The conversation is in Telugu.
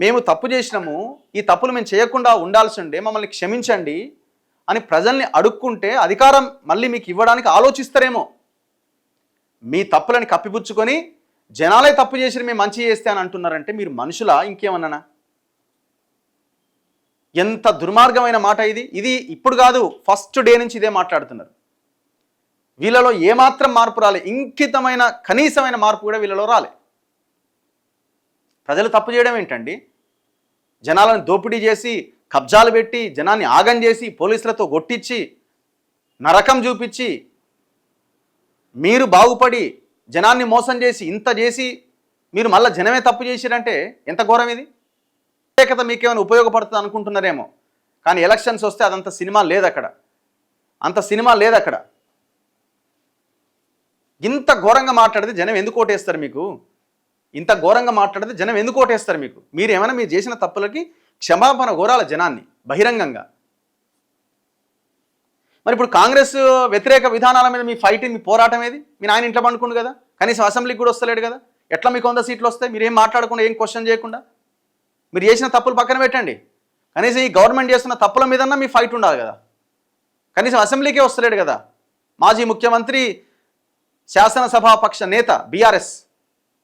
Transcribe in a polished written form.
మేము తప్పు చేసినాము, ఈ తప్పులు మేము చేయకుండా ఉండాల్సి ఉండే, మమ్మల్ని క్షమించండి అని ప్రజల్ని అడుక్కుంటే అధికారం మళ్ళీ మీకు ఇవ్వడానికి ఆలోచిస్తారేమో. మీ తప్పులని కప్పిపుచ్చుకొని జనాలే తప్పు చేసి మేము మంచి చేస్తే అని అంటున్నారంటే మీరు మనుషులా ఇంకేమన్నానా? ఎంత దుర్మార్గమైన మాట ఇది. ఇది ఇప్పుడు కాదు, ఫస్ట్ డే నుంచి ఇదే మాట్లాడుతున్నారు. వీళ్ళలో ఏమాత్రం మార్పు రాలే, ఇంకితమైన కనీసమైన మార్పు కూడా వీళ్ళలో రాలే. ప్రజలు తప్పు చేయడం ఏంటండి? జనాలను దోపిడీ చేసి, కబ్జాలు పెట్టి, జనాన్ని ఆగం చేసి, పోలీసులతో కొట్టించి, నరకం చూపించి, మీరు బాగుపడి జనాన్ని మోసం చేసి, ఇంత చేసి మీరు మళ్ళీ జనమే తప్పు చేసిరంటే ఎంత ఘోరం ఇది. ప్రత్యేకత మీకేమైనా ఉపయోగపడుతుంది అనుకుంటున్నారేమో, కానీ ఎలక్షన్స్ వస్తే అదంత సినిమా లేదు అక్కడ, అంత సినిమా లేదు అక్కడ. ఇంత ఘోరంగా మాట్లాడితే జనం ఎందుకు ఓటేస్తారు మీకు? ఇంత ఘోరంగా మాట్లాడితే జనం ఎందుకు ఓటేస్తారు మీకు? మీరు ఏమైనా మీరు చేసిన తప్పులకి క్షమాపణ కోరాల జనాన్ని బహిరంగంగా. మరి ఇప్పుడు కాంగ్రెస్ వ్యతిరేక విధానాల మీద మీ ఫైట్, మీ పోరాటం ఏది? మీ నాయన ఇంట్లో పండుకుండు కదా, కనీసం అసెంబ్లీకి కూడా వస్తలేడు కదా. ఎట్లా మీకు 100 సీట్లు వస్తాయి? మీరు ఏం మాట్లాడకుండా, ఏం క్వశ్చన్ చేయకుండా? మీరు చేసిన తప్పులు పక్కన పెట్టండి, కనీసం ఈ గవర్నమెంట్ చేస్తున్న తప్పుల మీదన్నా మీ ఫైట్ ఉండాలి కదా. కనీసం అసెంబ్లీకే వస్తలేడు కదా మాజీ ముఖ్యమంత్రి, శాసనసభాపక్ష నేత బీఆర్ఎస్.